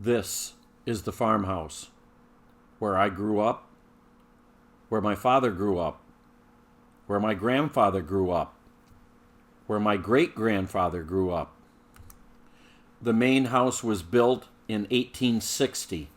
This is the farmhouse where I grew up, where my father grew up, where my grandfather grew up, where my great-grandfather grew up. The main house was built in 1860.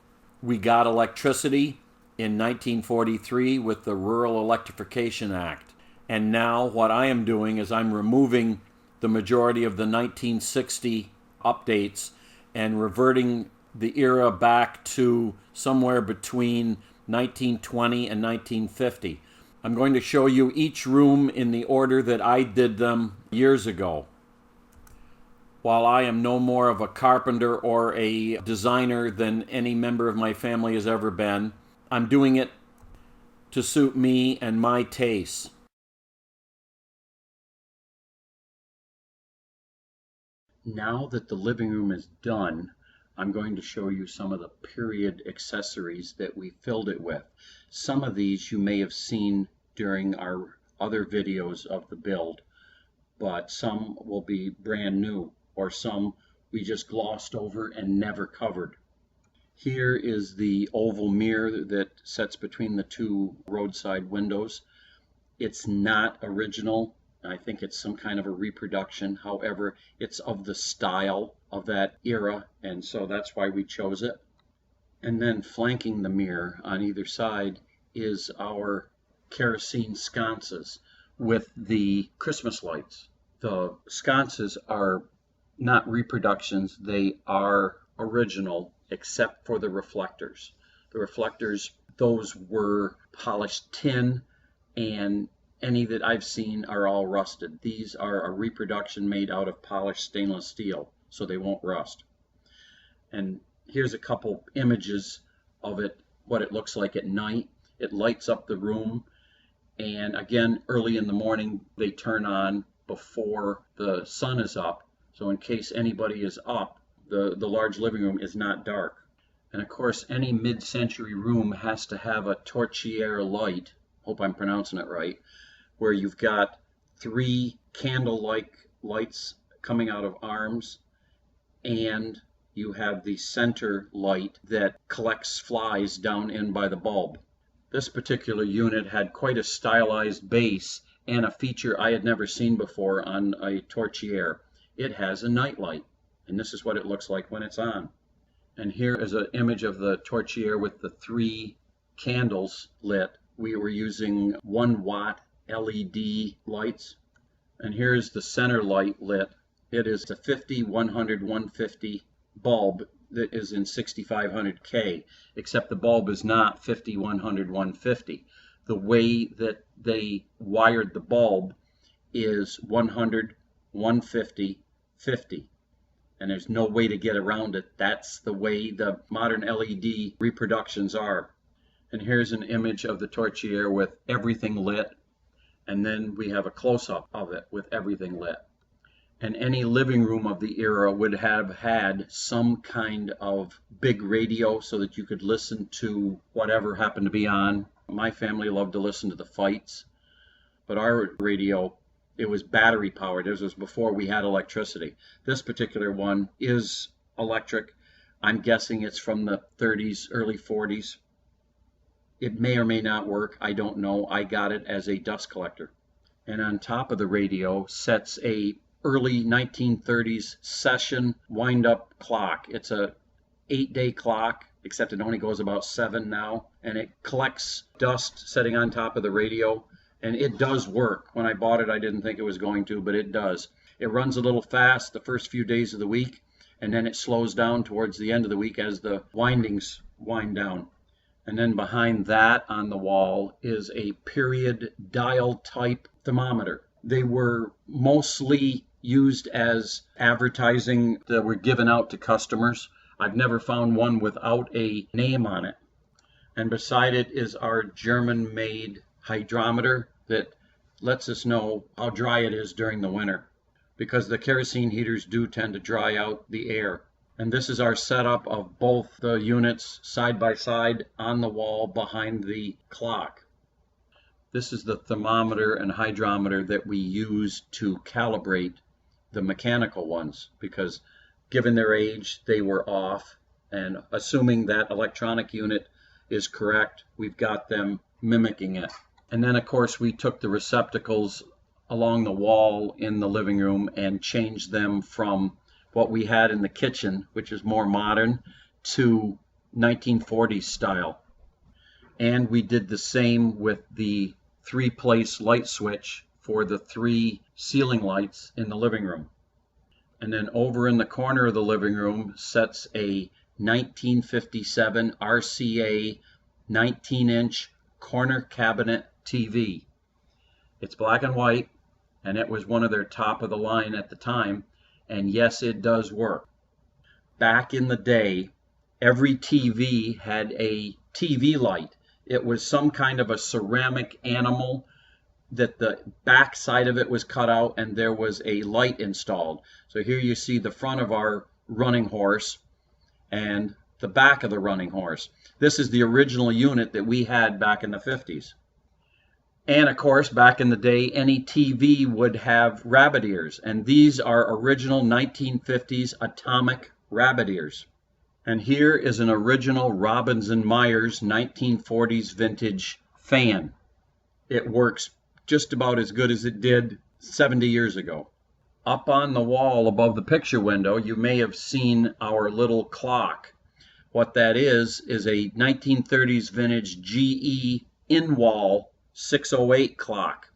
We got electricity in 1943 with the Rural Electrification Act. And now what I am doing is I'm removing the majority of the 1960 updates and reverting the era back to somewhere between 1920 and 1950. I'm going to show you each room in the order that I did them years ago. While I am no more of a carpenter or a designer than any member of my family has ever been, I'm doing it to suit me and my tastes. Now that the living room is done, I'm going to show you some of the period accessories that we filled it with. Some of these you may have seen during our other videos of the build, but some will be brand new, or some we just glossed over and never covered. Here is the oval mirror that sits between the two roadside windows. It's not original. I think it's some kind of a reproduction. However, it's of the style of that era, and so that's why we chose it. And then flanking the mirror on either side is our kerosene sconces with the Christmas lights. The sconces are not reproductions, they are original except for the reflectors. The reflectors, those were polished tin, and any that I've seen are all rusted. These are a reproduction made out of polished stainless steel, so they won't rust. And here's a couple images of it, what it looks like at night. It lights up the room, and again, early in the morning, they turn on before the sun is up. So in case anybody is up, the large living room is not dark. And of course, any mid-century room has to have a torchiere light, hope I'm pronouncing it right, where you've got three candle-like lights coming out of arms, and you have the center light that collects flies down in by the bulb. This particular unit had quite a stylized base and a feature I had never seen before on a torchiere. It has a night light, and this is what it looks like when it's on. And here is an image of the torchiere with the three candles lit. We were using 1-watt LED lights, and here's the center light lit. It is a 50, 100, 150 bulb that is in 6500K, except the bulb is not 50, 100, 150. The way that they wired the bulb is 100, 150, 50. And there's no way to get around it. That's the way the modern LED reproductions are. And here's an image of the torchiere with everything lit. And then we have a close-up of it with everything lit. And any living room of the era would have had some kind of big radio so that you could listen to whatever happened to be on. My family loved to listen to the fights, but our radio, it was battery powered. This was before we had electricity. This particular one is electric. I'm guessing it's from the 30s, early 40s. It may or may not work. I don't know. I got it as a dust collector. And on top of the radio sets a early 1930s session wind-up clock. It's a 8-day clock, except it only goes about 7 now, and it collects dust setting on top of the radio, and it does work. When I bought it, I didn't think it was going to, but it does. It runs a little fast the first few days of the week, and then it slows down towards the end of the week as the windings wind down. And then behind that on the wall is a period dial type thermometer. They were mostly used as advertising that were given out to customers. I've never found one without a name on it. And beside it is our German-made hydrometer that lets us know how dry it is during the winter, because the kerosene heaters do tend to dry out the air. And this is our setup of both the units side by side on the wall behind the clock. This is the thermometer and hydrometer that we use to calibrate the mechanical ones, because given their age, they were off, And assuming that electronic unit is correct, we've got them mimicking it. And then of course we took the receptacles along the wall in the living room and changed them from what we had in the kitchen, which is more modern, to 1940s style. And we did the same with the 3-place light switch for the 3 ceiling lights in the living room. And then over in the corner of the living room sits a 1957 RCA 19-inch corner cabinet TV. It's black and white, and it was one of their top of the line at the time, and yes, it does work. Back in the day, every TV had a TV light. It was some kind of a ceramic animal that the back side of it was cut out and there was a light installed. So here you see the front of our running horse and the back of the running horse. This is the original unit that we had back in the 50s. And of course, back in the day, any TV would have rabbit ears, and these are original 1950s atomic rabbit ears. And here is an original Robbins & Myers 1940s vintage fan. It works just about as good as it did 70 years ago. Up on the wall above the picture window, you may have seen our little clock. What that is a 1930s vintage GE in-wall 608 clock.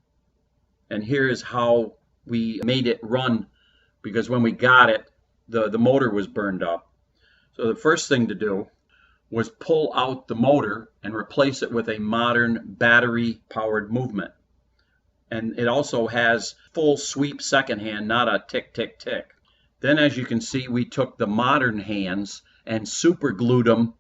And here is how we made it run, because when we got it, the motor was burned up. So the first thing to do was pull out the motor and replace it with a modern battery-powered movement. And it also has full sweep second hand, not a tick, tick, tick. Then as you can see, we took the modern hands and super glued them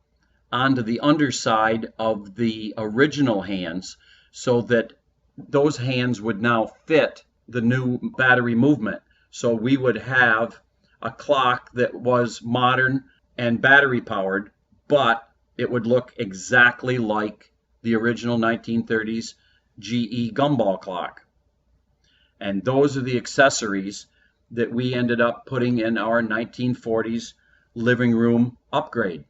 onto the underside of the original hands so that those hands would now fit the new battery movement. So we would have a clock that was modern and battery powered, but it would look exactly like the original 1930s GE gumball clock. And those are the accessories that we ended up putting in our 1940s living room upgrade.